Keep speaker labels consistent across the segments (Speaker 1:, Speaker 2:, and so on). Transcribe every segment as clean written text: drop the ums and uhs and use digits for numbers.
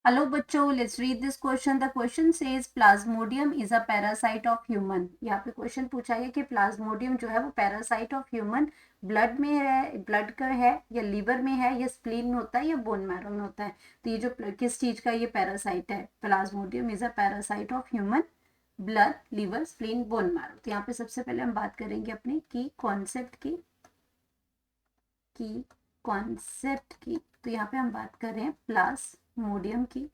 Speaker 1: Hello बच्चों, let's read this question. The question says Plasmodium is a parasite of human. यहाँ पे question पूछा गया कि प्लाज्मोडियम जो है वो पैरासाइट ऑफ ह्यूमन ब्लड में है, ब्लड का है या लीवर में है या स्प्लीन में होता है या बोन मैरो में होता है। तो ये जो किस चीज का ये पैरासाइट है, plasmodium is a parasite of human blood, liver, spleen, bone marrow. तो यहाँ पे सबसे पहले हम बात करेंगे अपने की कॉन्सेप्ट की कॉन्सेप्ट की। तो यहाँ पे हम बात कर रहे हैं प्लाज्मोडियम की,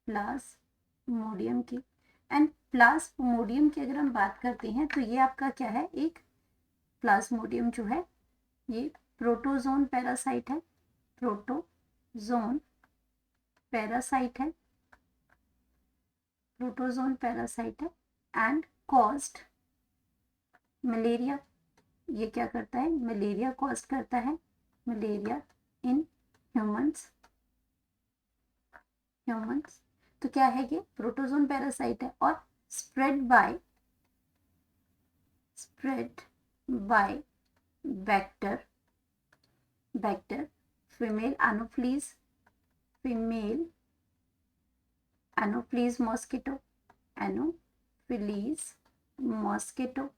Speaker 1: प्लाज्मोडियम की। एंड प्लाज्मोडियम की अगर हम बात करते हैं तो ये आपका क्या है, एक प्लाज्मोडियम जो है ये प्रोटोजोन पैरासाइट है, प्रोटोजोन पैरासाइट है, प्रोटोजोन पैरासाइट है एंड कॉज्ड मलेरिया। ये क्या करता है, मलेरिया कॉज करता है, मलेरिया इन ह्यूमंस। तो क्या है, ये प्रोटोजोन पैरासाइट है और spread by vector female Anopheles mosquito.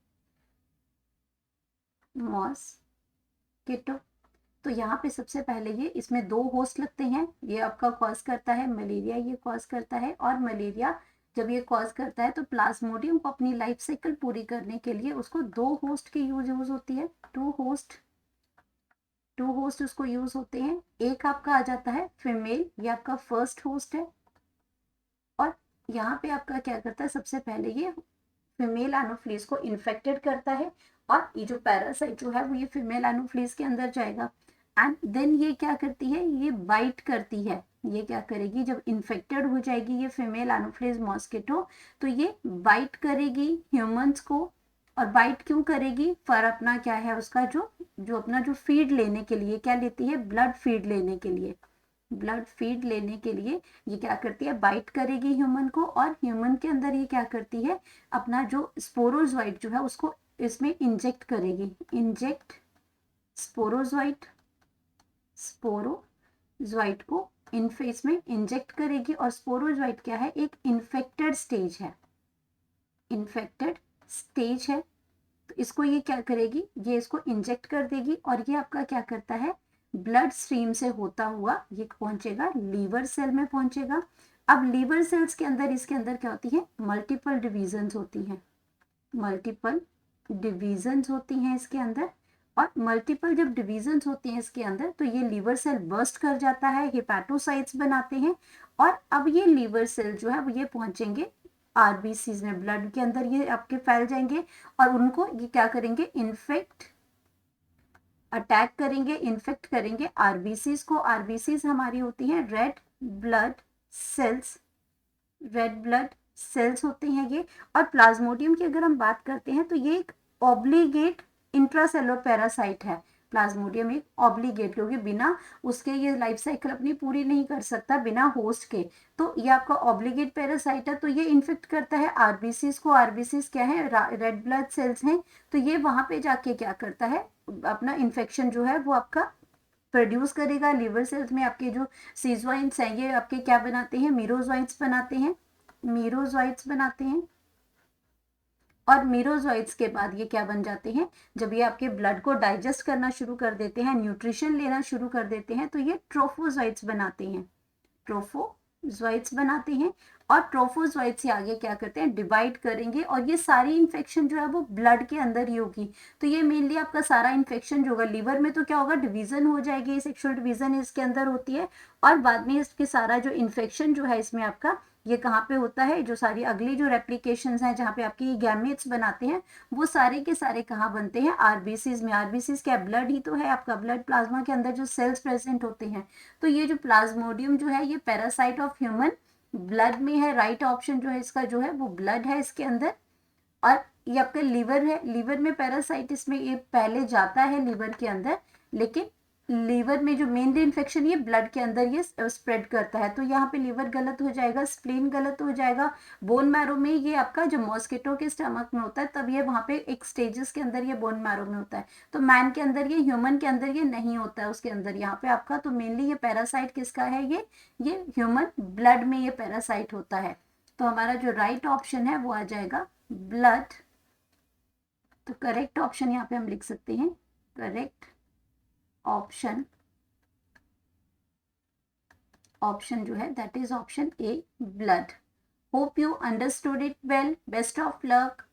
Speaker 1: तो यहाँ पे सबसे पहले ये इसमें दो होस्ट लगते हैं, ये आपका कॉज करता है मलेरिया, ये कॉज करता है। और मलेरिया जब ये कॉज करता है तो प्लाज्मोडियम को अपनी लाइफ साइकिल पूरी करने के लिए उसको दो होस्ट की यूज होती है, टू होस्ट उसको यूज होते हैं। एक आपका आ जाता है फीमेल, ये आपका फर्स्ट होस्ट है। और यहाँ पे आपका क्या करता है, सबसे पहले ये फीमेल एनोफ्लीज को इन्फेक्टेड करता है और ये जो पैरासाइट जो है वो ये फीमेल एनोफ्लीज के अंदर जाएगा एंड देन ये क्या करती है, ये बाइट करती है। ये क्या करेगी, जब इन्फेक्टेड हो जाएगी ये फीमेल एनोफ्लीज मॉस्किटो तो ये बाइट करेगी ह्यूमंस को। और बाइट क्यों करेगी, फॉर अपना क्या है उसका जो जो अपना जो फीड लेने के लिए क्या लेती है, ब्लड फीड लेने के लिए, ये क्या करती है, बाइट करेगी ह्यूमन को। और ह्यूमन के अंदर ये क्या करती है, अपना जो स्पोरोजोइट जो है उसको इसमें इंजेक्ट करेगी, स्पोरोजोइट को इनफेस में इंजेक्ट करेगी। और स्पोरोजोइट क्या है, एक इन्फेक्टेड स्टेज है। तो इसको ये क्या करेगी, ये इसको इंजेक्ट कर देगी और ये आपका क्या करता है, ब्लड स्ट्रीम से होता हुआ ये पहुंचेगा, लीवर सेल में पहुंचेगा। अब लीवर सेल्स के अंदर इसके अंदर क्या होती है, मल्टीपल डिविजन्स होती हैं इसके अंदर। और मल्टीपल जब डिविजन्स होती हैं इसके अंदर तो ये लीवर सेल बर्स्ट कर जाता है, हेपेटोसाइट्स बनाते हैं। और अब ये लीवर सेल जो है वो ये पहुंचेंगे आरबीसीज में, ब्लड के अंदर ये आपके फैल जाएंगे और उनको ये क्या करेंगे, इन्फेक्ट करेंगे आरबीसीज को। आरबीसीज हमारी होती हैं रेड ब्लड सेल्स होते हैं ये। और प्लाज्मोडियम की अगर हम बात करते हैं तो ये एक ऑब्लिगेट इंट्रासेलुलर पैरासाइट है। प्लाज्मोडियम एक ऑब्लिगेट, क्योंकि बिना उसके ये लाइफ साइकिल अपनी पूरी नहीं कर सकता बिना होस्ट के। तो ये आपका ऑब्लिगेट पैरासाइट है, तो ये इन्फेक्ट करता है आरबीसीज को। आरबीसीज क्या है, रेड ब्लड सेल्स हैं। तो ये वहां पे जाके क्या करता है, अपना इन्फेक्शन जो है वो आपका प्रोड्यूस करेगा लीवर सेल्स में। आपके जो सीजोइंट्स हैं ये आपके क्या बनाते हैं, मीरोजोइट्स बनाते हैं। और मीरोजोइट्स के बाद ये क्या बन जाते हैं, जब ये आपके ब्लड को डाइजेस्ट करना शुरू कर देते हैं, न्यूट्रिशन लेना शुरू कर देते हैं, तो ये ट्रोफोजोइट्स बनाते हैं। और ट्रोफोजोइट से आगे क्या करते हैं, डिवाइड करेंगे। और ये सारी इन्फेक्शन जो है वो ब्लड के अंदर ही होगी। तो ये मेनली आपका सारा इन्फेक्शन जो होगा लीवर में, तो क्या होगा, डिवीजन हो जाएगी, सेक्सुअल डिवीजन इसके अंदर होती है। और बाद में इसके सारा जो इन्फेक्शन जो है इसमें आपका ये कहाँ पे होता है, जो सारी अगली जो रेप्लिकेशंस हैं जहाँ पे आपकी गैमेट्स बनाते हैं वो सारे के सारे कहाँ बनते हैं, आरबीसीज में। आरबीसीज क्या, ब्लड ही तो है आपका, ब्लड प्लाज्मा के अंदर जो सेल्स प्रेजेंट होते हैं। तो ये जो प्लाज्मोडियम जो है ये पैरासाइट ऑफ ह्यूमन ब्लड में है। राइट ऑप्शन जो है इसका जो है वो ब्लड है इसके अंदर। और ये आपका लीवर है, लीवर में पैरासाइट इसमें ये पहले जाता है लीवर के अंदर, लेकिन लीवर में जो मेनली इन्फेक्शन ये ब्लड के अंदर ये स्प्रेड करता है, तो यहाँ पे लीवर गलत हो जाएगा, स्प्लीन गलत हो जाएगा। बोन मैरो में ये आपका जो मॉस्किटो के स्टमक में होता है तब ये वहाँ पे एक स्टेजेस के अंदर ये बोन मैरो में होता है, तो मैन के अंदर ये, ह्यूमन के अंदर ये नहीं होता है उसके अंदर यहाँ पे आपका। तो मेनली ये पैरासाइट किसका है, ये ह्यूमन ब्लड में ये पैरासाइट होता है। तो हमारा जो राइट ऑप्शन है वो आ जाएगा ब्लड। तो करेक्ट ऑप्शन यहाँ पे हम लिख सकते हैं, करेक्ट ऑप्शन, ऑप्शन जो है that is option A, blood. Hope you understood it well, best of luck.